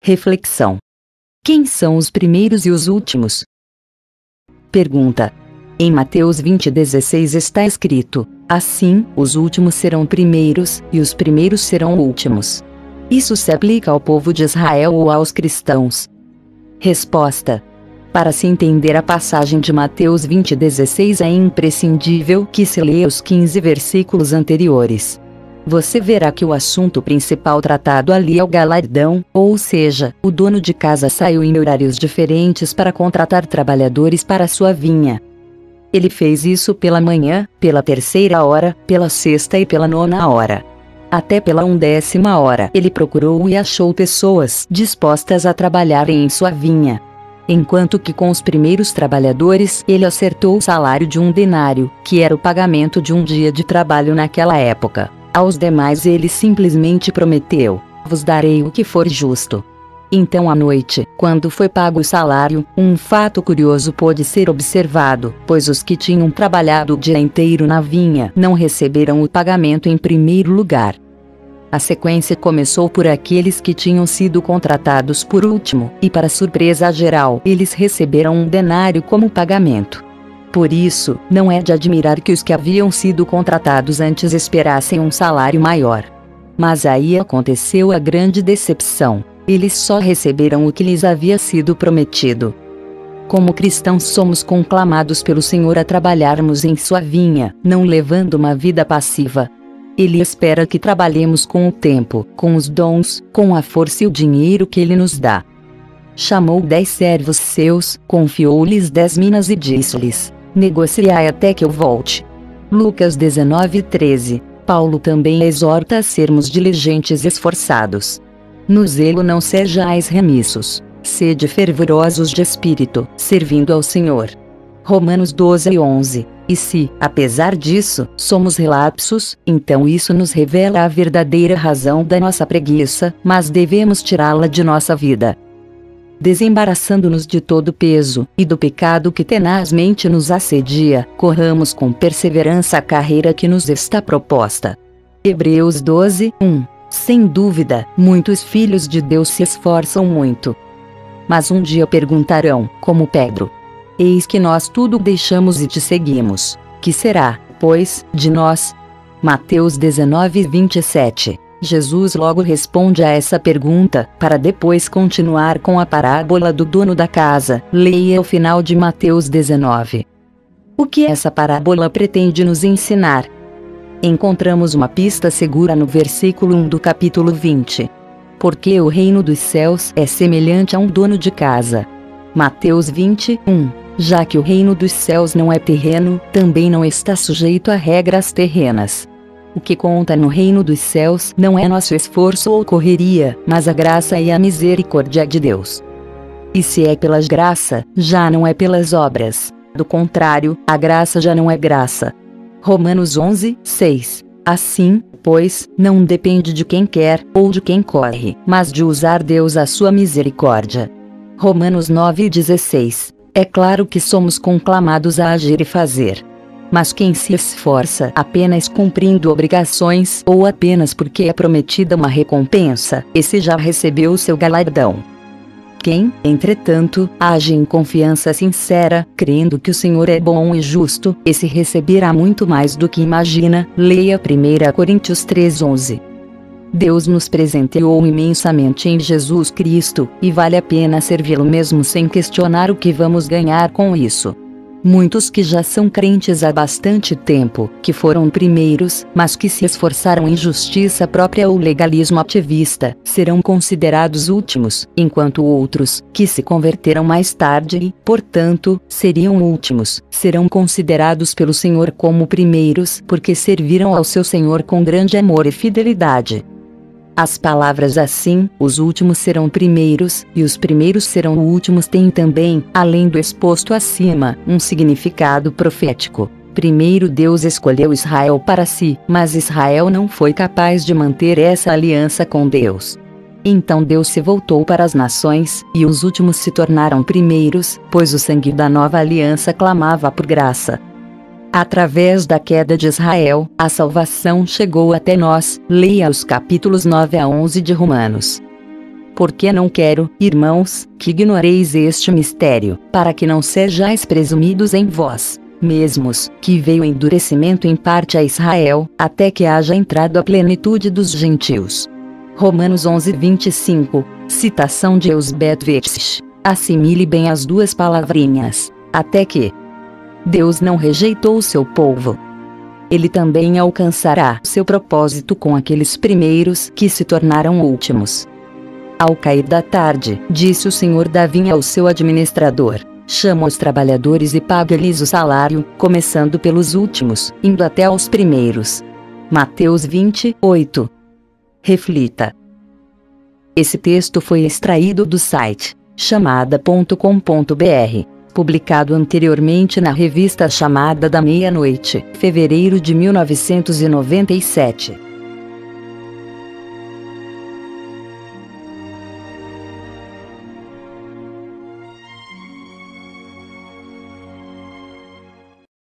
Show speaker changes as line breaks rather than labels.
Reflexão. Quem são os primeiros e os últimos? Pergunta. Em Mateus 20:16 está escrito: assim, os últimos serão primeiros, e os primeiros serão últimos. Isso se aplica ao povo de Israel ou aos cristãos? Resposta. Para se entender a passagem de Mateus 20:16 é imprescindível que se leia os 15 versículos anteriores. Você verá que o assunto principal tratado ali é o galardão, ou seja, o dono de casa saiu em horários diferentes para contratar trabalhadores para sua vinha. Ele fez isso pela manhã, pela terceira hora, pela sexta e pela nona hora. Até pela 11ª hora ele procurou e achou pessoas dispostas a trabalharem em sua vinha. Enquanto que com os primeiros trabalhadores ele acertou o salário de 1 denário, que era o pagamento de um dia de trabalho naquela época. Aos demais ele simplesmente prometeu: vos darei o que for justo. Então à noite, quando foi pago o salário, um fato curioso pôde ser observado, pois os que tinham trabalhado o dia inteiro na vinha não receberam o pagamento em primeiro lugar. A sequência começou por aqueles que tinham sido contratados por último, e para surpresa geral, eles receberam 1 denário como pagamento. Por isso, não é de admirar que os que haviam sido contratados antes esperassem um salário maior. Mas aí aconteceu a grande decepção. Eles só receberam o que lhes havia sido prometido. Como cristãos somos conclamados pelo Senhor a trabalharmos em sua vinha, não levando uma vida passiva. Ele espera que trabalhemos com o tempo, com os dons, com a força e o dinheiro que Ele nos dá. Chamou 10 servos seus, confiou-lhes 10 minas e disse-lhes: negociai até que eu volte. Lucas 19:13. Paulo também exorta a sermos diligentes e esforçados. No zelo não sejais remissos, sede fervorosos de espírito, servindo ao Senhor. Romanos 12:11. E se, apesar disso, somos relapsos, então isso nos revela a verdadeira razão da nossa preguiça, mas devemos tirá-la de nossa vida. Desembaraçando-nos de todo peso, e do pecado que tenazmente nos assedia, corramos com perseverança a carreira que nos está proposta. Hebreus 12:1. Sem dúvida, muitos filhos de Deus se esforçam muito. Mas um dia perguntarão, como Pedro: eis que nós tudo deixamos e te seguimos. Que será, pois, de nós? Mateus 19:27. Jesus logo responde a essa pergunta, para depois continuar com a parábola do dono da casa. Leia o final de Mateus 19. O que essa parábola pretende nos ensinar? Encontramos uma pista segura no versículo 1 do capítulo 20. Porque o reino dos céus é semelhante a um dono de casa. Mateus 20:1. Já que o reino dos céus não é terreno, também não está sujeito a regras terrenas. O que conta no reino dos céus não é nosso esforço ou correria, mas a graça e a misericórdia de Deus. E se é pela graça, já não é pelas obras. Do contrário, a graça já não é graça. Romanos 11:6. Assim, pois, não depende de quem quer, ou de quem corre, mas de usar Deus a sua misericórdia. Romanos 9:16. É claro que somos conclamados a agir e fazer. Mas quem se esforça apenas cumprindo obrigações ou apenas porque é prometida uma recompensa, esse já recebeu o seu galardão. Quem, entretanto, age em confiança sincera, crendo que o Senhor é bom e justo, esse receberá muito mais do que imagina. Leia 1 Coríntios 3:11. Deus nos presenteou imensamente em Jesus Cristo, e vale a pena servi-lo mesmo sem questionar o que vamos ganhar com isso. Muitos que já são crentes há bastante tempo, que foram primeiros, mas que se esforçaram em justiça própria ou legalismo ativista, serão considerados últimos, enquanto outros, que se converteram mais tarde e, portanto, seriam últimos, serão considerados pelo Senhor como primeiros, porque serviram ao seu Senhor com grande amor e fidelidade. As palavras assim, os últimos serão primeiros, e os primeiros serão últimos têm também, além do exposto acima, um significado profético. Primeiro Deus escolheu Israel para si, mas Israel não foi capaz de manter essa aliança com Deus. Então Deus se voltou para as nações, e os últimos se tornaram primeiros, pois o sangue da nova aliança clamava por graça. Através da queda de Israel, a salvação chegou até nós. Leia os capítulos 9 a 11 de Romanos. Porque não quero, irmãos, que ignoreis este mistério, para que não sejais presumidos em vós mesmos, que veio endurecimento em parte a Israel, até que haja entrado a plenitude dos gentios. Romanos 11:25, citação de Eusebio Verses. Assimile bem as duas palavrinhas. Até que. Deus não rejeitou o seu povo. Ele também alcançará seu propósito com aqueles primeiros que se tornaram últimos. Ao cair da tarde, disse o senhor da vinha ao seu administrador: chama os trabalhadores e paga-lhes o salário, começando pelos últimos, indo até aos primeiros. Mateus 28. Reflita. Esse texto foi extraído do site chamada.com.br, publicado anteriormente na revista Chamada da Meia-Noite, fevereiro de 1997.